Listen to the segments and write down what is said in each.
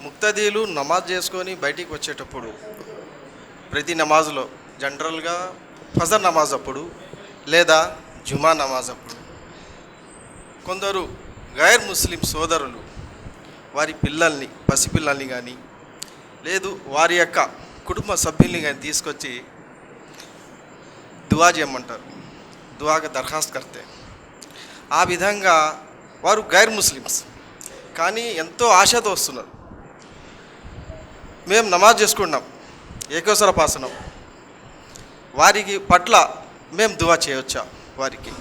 ముక్తదీలు నమాజ్ చేసుకొని బయటికి వచ్చేటప్పుడు ప్రతి నమాజ్లో జనరల్గా ఫజర్ నమాజ్ అప్పుడు లేదా జుమా నమాజ్ అప్పుడు కొందరు గైర్ ముస్లిం సోదరులు వారి పిల్లల్ని పసిపిల్లల్ని కానీ లేదు వారి యొక్క కుటుంబ సభ్యుల్ని కానీ తీసుకొచ్చి దువా చేయమంటారు, దువాగా దరఖాస్తు కర్తే. ఆ విధంగా వారు గైర్ ముస్లిమ్స్ కానీ ఎంతో ఆశతో వస్తున్నారు. మేము నమాజ్ చేసుకున్నాం, ఏకోసరపాసనం, వారికి పట్ల మేము దువా చేయవచ్చా? వారికి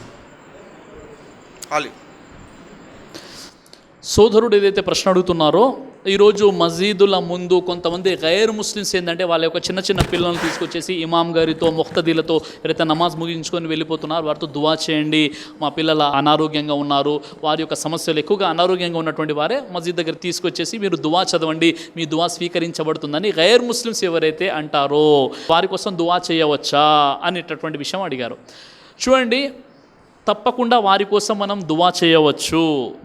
సోదరుడు ఏదైతే ప్రశ్న అడుగుతున్నారో, ఈరోజు మసీదుల ముందు కొంతమంది గైర్ ముస్లిమ్స్ ఏంటంటే వాళ్ళ యొక్క చిన్న చిన్న పిల్లలను తీసుకొచ్చేసి ఇమాం గారితో ముఖ్తదీలతో ఎవరైతే నమాజ్ ముగించుకొని వెళ్ళిపోతున్నారు వారితో దువా చేయండి, మా పిల్లల అనారోగ్యంగా ఉన్నారు, వారి యొక్క సమస్యలు ఎక్కువగా అనారోగ్యంగా ఉన్నటువంటి వారే మసీద్ దగ్గర తీసుకొచ్చేసి మీరు దువా చదవండి, మీ దువా స్వీకరించబడుతుందని గైర్ ముస్లిమ్స్ ఎవరైతే అంటారో వారి కోసం దువా చేయవచ్చా అనేటటువంటి విషయం అడిగారు. చూడండి, తప్పకుండా వారి కోసం మనం దువా చేయవచ్చు,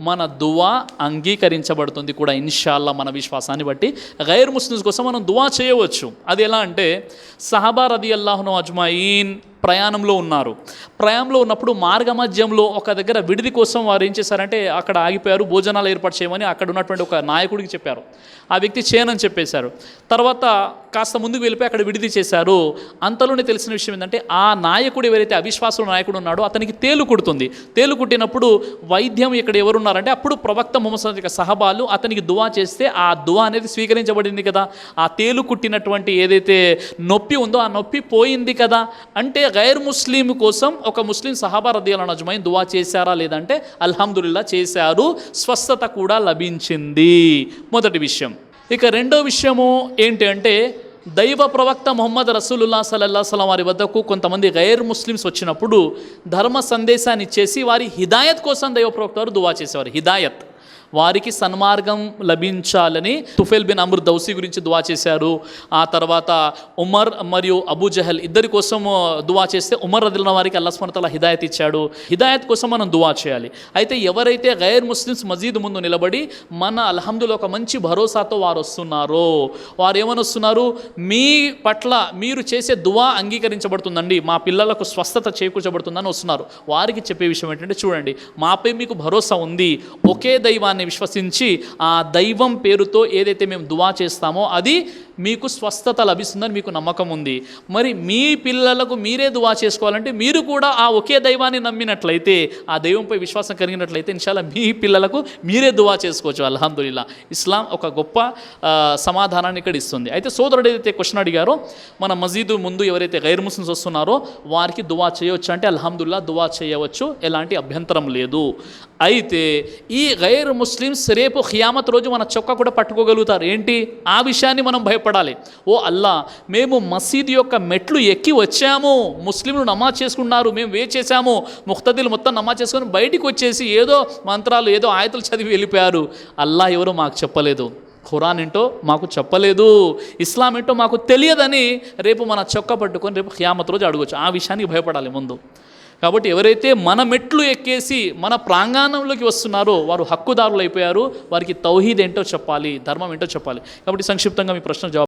మన దువా అంగీకరించబడుతుంది కూడా ఇన్షాల్లా. మన విశ్వాసాన్ని బట్టి గైర్ ముస్లిమ్స్ కోసం మనం దువా చేయవచ్చు. అది ఎలా అంటే, సహాబా రదియల్లాహు అజ్మాయిన్ ప్రయాణంలో ఉన్నారు. ప్రయాణంలో ఉన్నప్పుడు మార్గమధ్యంలో ఒక దగ్గర విడిది కోసం వారు ఏం చేశారంటే అక్కడ ఆగిపోయారు, భోజనాలు ఏర్పాటు చేయమని అక్కడ ఉన్నటువంటి ఒక నాయకుడికి చెప్పారు. ఆ వ్యక్తి చేయనని చెప్పేశారు. తర్వాత కాస్త ముందుకు వెళ్ళిపోయి అక్కడ విడిది చేశారు. అంతలోనే తెలిసిన విషయం ఏంటంటే ఆ నాయకుడు ఎవరైతే అవిశ్వాసుల నాయకుడు ఉన్నాడో అతనికి తేలు కుడుతుంది. తేలు కుట్టినప్పుడు వైద్యం ఇక్కడ ఎవరున్నారంటే అప్పుడు ప్రవక్త ముహమ్మద్ యొక్క సహబాలు అతనికి దువా చేస్తే ఆ దువా అనేది స్వీకరించబడింది కదా. ఆ తేలు కుట్టినటువంటి ఏదైతే నొప్పి ఉందో ఆ నొప్పి పోయింది కదా. అంటే గైర్ ముస్లిం కోసం ఒక ముస్లిం సహాబా రదియల్లాహు అజ్మాయిన్ దువా చేశారా లేదంటే అల్హమ్దులిల్లా చేశారు, స్వస్థత కూడా లభించింది. మొదటి విషయం. ఇక రెండో విషయము ఏంటి అంటే, దైవ ప్రవక్త ముహమ్మద్ రసూలుల్లాహ్ సల్లల్లాహు అలైహి వసల్లం వారి వద్దకు కొంతమంది గైర్ ముస్లిమ్స్ వచ్చినప్పుడు ధర్మ సందేశాన్ని ఇచ్చేసి వారి హిదాయత్ కోసం దైవ ప్రవక్త వారు దువా చేసేవారు. హిదాయత్, వారికి సన్మార్గం లభించాలని తుఫైల్ బిన్ అమ్ర్ దౌసీ గురించి దువా చేశారు. ఆ తర్వాత ఉమర్ మరియు అబూ జహల్ ఇద్దరి కోసం దువా చేస్తే ఉమర్ రదియల్లాహు వారికి అల్లాహ్ సుబ్హానహు వ తఆలా హిదాయత్ ఇచ్చాడు. హిదాయత్ కోసం మనం దువా చేయాలి. అయితే ఎవరైతే గైర్ ముస్లిమ్స్ మసీద్ ముందు నిలబడి మన అల్హమ్దుల్లాహ్ ఒక మంచి భరోసాతో వారు వస్తున్నారో, వారు ఏమని వస్తున్నారు, మీ పట్ల మీరు చేసే దువా అంగీకరించబడుతుందండి, మా పిల్లలకు స్వస్థత చేకూర్చబడుతుందని వస్తున్నారు. వారికి చెప్పే విషయం ఏంటంటే, చూడండి, మాపై మీకు భరోసా ఉంది, ఒకే దైవాన్ని విశ్వసించి ఆ దైవం పేరుతో ఏదైతే మేము దువా చేస్తామో అది మీకు స్వస్థత లభిస్తుందని మీకు నమ్మకం ఉంది. మరి మీ పిల్లలకు మీరే దువా చేసుకోవాలంటే మీరు కూడా ఆ ఒకే దైవాన్ని నమ్మినట్లయితే, ఆ దైవంపై విశ్వాసం కలిగినట్లయితే ఇన్షాల్లా మీ పిల్లలకు మీరే దువా చేసుకోవచ్చు. అల్హమ్దులిల్లా. ఇస్లాం ఒక గొప్ప సమాధానాన్ని ఇక్కడ ఇస్తుంది. అయితే సోదరుడు ఏదైతే క్వశ్చన్ అడిగారో, మన మసీదు ముందు ఎవరైతే గైర్ ముస్లిమ్స్ వస్తున్నారో వారికి దువా చేయవచ్చు అంటే అల్హమ్దులిల్లా దువా చేయవచ్చు, ఎలాంటి అభ్యంతరం లేదు. అయితే ఈ గైర్ ముస్లిమ్స్ రేపు ఖియామత్ రోజు మన చొక్కా కూడా పట్టుకోగలుగుతారు. ఏంటి ఆ విషయాన్ని మనం భయపడాలి. ఓ అల్లా, మేము మసీద్ యొక్క మెట్లు ఎక్కి వచ్చాము, ముస్లింలు నమాజ్ చేసుకున్నారు, మేము చేసాము, ముఖ్తదీలు మొత్తం నమాజ్ చేసుకొని బయటికి వచ్చేసి ఏదో మంత్రాలు ఏదో ఆయతులు చదివి వెళ్ళిపోయారు. అల్లా ఎవరో మాకు చెప్పలేదు, ఖురాన్ ఏంటో మాకు చెప్పలేదు, ఇస్లాం ఏంటో మాకు తెలియదని రేపు మన చొక్కా పట్టుకొని రేపు ఖియామత్ రోజు అడగవచ్చు. ఆ విషయానికి భయపడాలి ముందు. కాబట్టి ఎవరైతే మన మెట్లు ఎక్కేసి మన ప్రాంగణంలోకి వస్తున్నారో వారు హక్కుదారులు అయిపోయారు. వారికి తౌహీద్ ఏంటో చెప్పాలి, ధర్మం ఏంటో చెప్పాలి. కాబట్టి సంక్షిప్తంగా మీ ప్రశ్న జవాబు